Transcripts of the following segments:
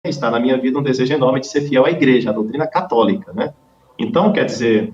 está na minha vida um desejo enorme de ser fiel à igreja, à doutrina católica, né? Então, quer dizer,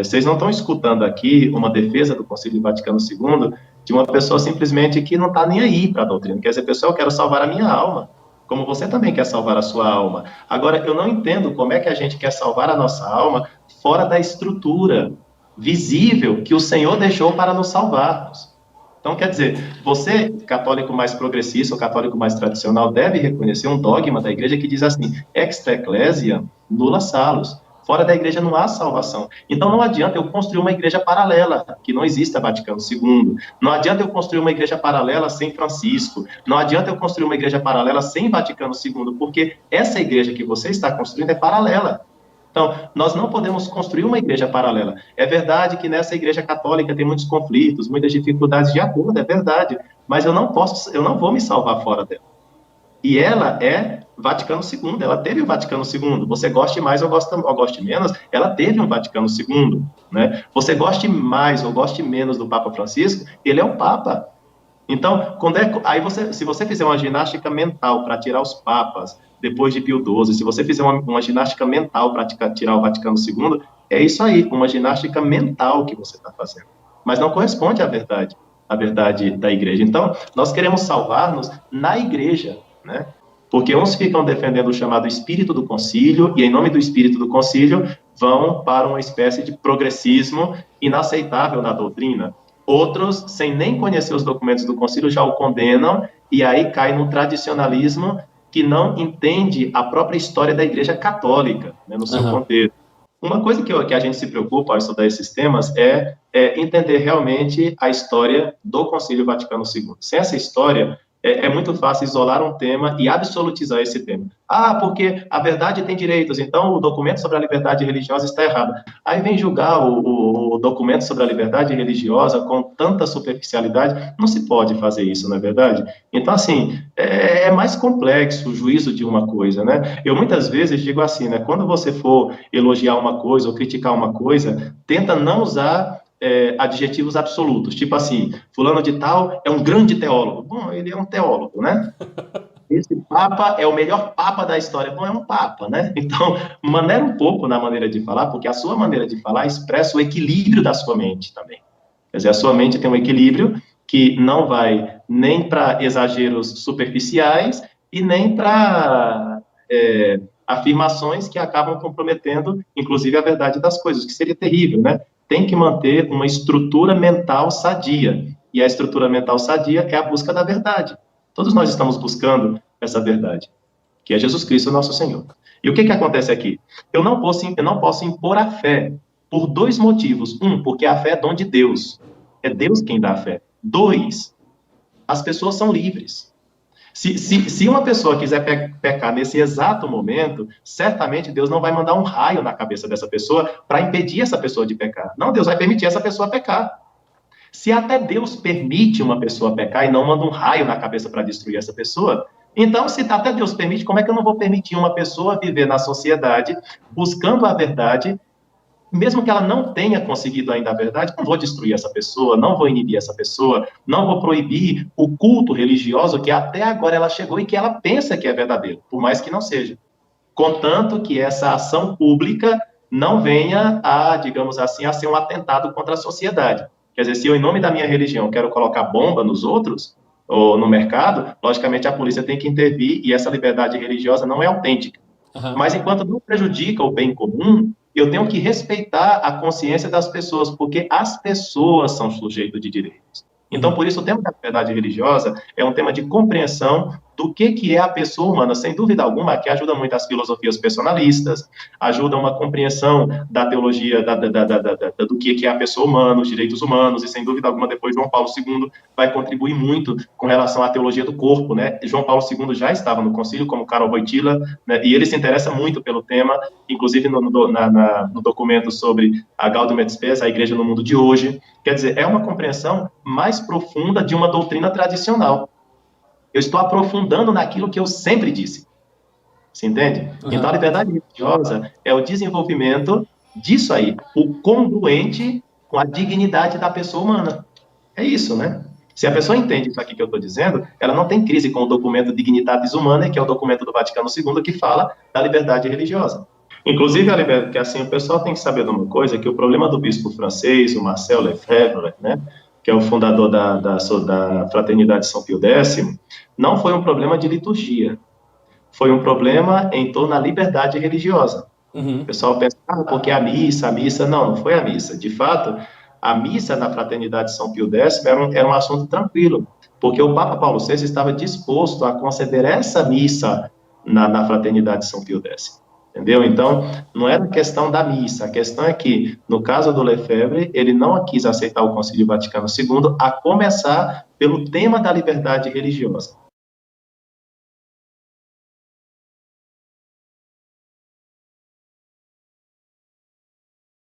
vocês não estão escutando aqui uma defesa do Concílio Vaticano II de uma pessoa simplesmente que não está nem aí para a doutrina. Quer dizer, pessoal, eu quero salvar a minha alma, como você também quer salvar a sua alma. Agora, eu não entendo como é que a gente quer salvar a nossa alma fora da estrutura visível que o Senhor deixou para nos salvarmos. Então, quer dizer, você, católico mais progressista ou católico mais tradicional, deve reconhecer um dogma da igreja que diz assim: extra ecclesia nulla salus. Fora da igreja não há salvação. Então não adianta eu construir uma igreja paralela, que não exista Vaticano II. Não adianta eu construir uma igreja paralela sem Francisco. Não adianta eu construir uma igreja paralela sem Vaticano II, porque essa igreja que você está construindo é paralela. Então, nós não podemos construir uma igreja paralela. É verdade que nessa igreja católica tem muitos conflitos, muitas dificuldades, de acordo, é verdade, mas eu não vou me salvar fora dela. E ela é Vaticano II, ela teve o Vaticano II. Você goste mais ou goste menos, ela teve um Vaticano II, né? Você goste mais ou goste menos do Papa Francisco, ele é o Papa. Então, se você fizer uma ginástica mental para tirar os papas depois de Pio XII, se você fizer uma ginástica mental para tirar o Vaticano II, é isso aí, uma ginástica mental que você está fazendo. Mas não corresponde à verdade da igreja. Então, nós queremos salvar-nos na igreja, né? Porque uns ficam defendendo o chamado espírito do concílio, e em nome do espírito do concílio, vão para uma espécie de progressismo inaceitável na doutrina. Outros, sem nem conhecer os documentos do concílio, já o condenam, e aí cai no tradicionalismo que não entende a própria história da Igreja Católica, né, no seu contexto. Uma coisa que a gente se preocupa ao estudar esses temas é entender realmente a história do Concílio Vaticano II. Sem essa história, é muito fácil isolar um tema e absolutizar esse tema. Ah, porque a verdade tem direitos, então o documento sobre a liberdade religiosa está errado. Aí vem julgar o documento sobre a liberdade religiosa com tanta superficialidade. Não se pode fazer isso, não é verdade? Então, assim, é mais complexo o juízo de uma coisa, né? Eu muitas vezes digo assim, né? Quando você for elogiar uma coisa ou criticar uma coisa, tenta não usar adjetivos absolutos, tipo assim, fulano de tal é um grande teólogo. Bom, ele é um teólogo, né? Esse papa é o melhor papa da história. Bom, é um papa, né? Então, maneira um pouco na maneira de falar, porque a sua maneira de falar expressa o equilíbrio da sua mente também. Quer dizer, a sua mente tem um equilíbrio que não vai nem para exageros superficiais e nem para afirmações que acabam comprometendo, inclusive, a verdade das coisas, que seria terrível, né? Tem que manter uma estrutura mental sadia. E a estrutura mental sadia é a busca da verdade. Todos nós estamos buscando essa verdade, que é Jesus Cristo, nosso Senhor. E o que acontece aqui? Eu não posso impor a fé por dois motivos. Um, porque a fé é dom de Deus. É Deus quem dá a fé. Dois, as pessoas são livres. Se uma pessoa quiser pecar nesse exato momento, certamente Deus não vai mandar um raio na cabeça dessa pessoa para impedir essa pessoa de pecar. Não, Deus vai permitir essa pessoa pecar. Se até Deus permite uma pessoa pecar e não manda um raio na cabeça para destruir essa pessoa, então, se até Deus permite, como é que eu não vou permitir uma pessoa viver na sociedade buscando a verdade, mesmo que ela não tenha conseguido ainda a verdade? Não vou destruir essa pessoa, não vou inibir essa pessoa, não vou proibir o culto religioso que até agora ela chegou e que ela pensa que é verdadeiro, por mais que não seja. Contanto que essa ação pública não venha a, digamos assim, a ser um atentado contra a sociedade. Quer dizer, se eu, em nome da minha religião, quero colocar bomba nos outros, ou no mercado, logicamente a polícia tem que intervir e essa liberdade religiosa não é autêntica. Mas enquanto não prejudica o bem comum, eu tenho que respeitar a consciência das pessoas, porque as pessoas são sujeitos de direitos. Então, por isso, o tema da liberdade religiosa é um tema de compreensão do que é a pessoa humana, sem dúvida alguma, que ajuda muito as filosofias personalistas, ajuda uma compreensão da teologia do que é a pessoa humana, os direitos humanos, e sem dúvida alguma, depois João Paulo II vai contribuir muito com relação à teologia do corpo, né? João Paulo II já estava no concílio, como Karol Wojtyla, né? E ele se interessa muito pelo tema, inclusive no documento sobre a Gaudium et Spes, a Igreja no Mundo de Hoje. Quer dizer, é uma compreensão mais profunda de uma doutrina tradicional. Eu estou aprofundando naquilo que eu sempre disse. Você entende? Então, a liberdade religiosa é o desenvolvimento disso aí, o congruente com a dignidade da pessoa humana. É isso, né? Se a pessoa entende isso aqui que eu estou dizendo, ela não tem crise com o documento Dignitatis Humanae, que é o documento do Vaticano II, que fala da liberdade religiosa. Inclusive, que assim, o pessoal tem que saber de uma coisa, que o problema do bispo francês, o Marcel Lefebvre, né, que é o fundador da Fraternidade São Pio X, não foi um problema de liturgia, foi um problema em torno da liberdade religiosa. O pessoal pensa, porque a missa, não foi a missa. De fato, a missa na Fraternidade São Pio X era um assunto tranquilo, porque o Papa Paulo VI estava disposto a conceder essa missa na Fraternidade São Pio X. Entendeu? Então, não era questão da missa, a questão é que, no caso do Lefebvre, ele não quis aceitar o Concílio Vaticano II, a começar pelo tema da liberdade religiosa.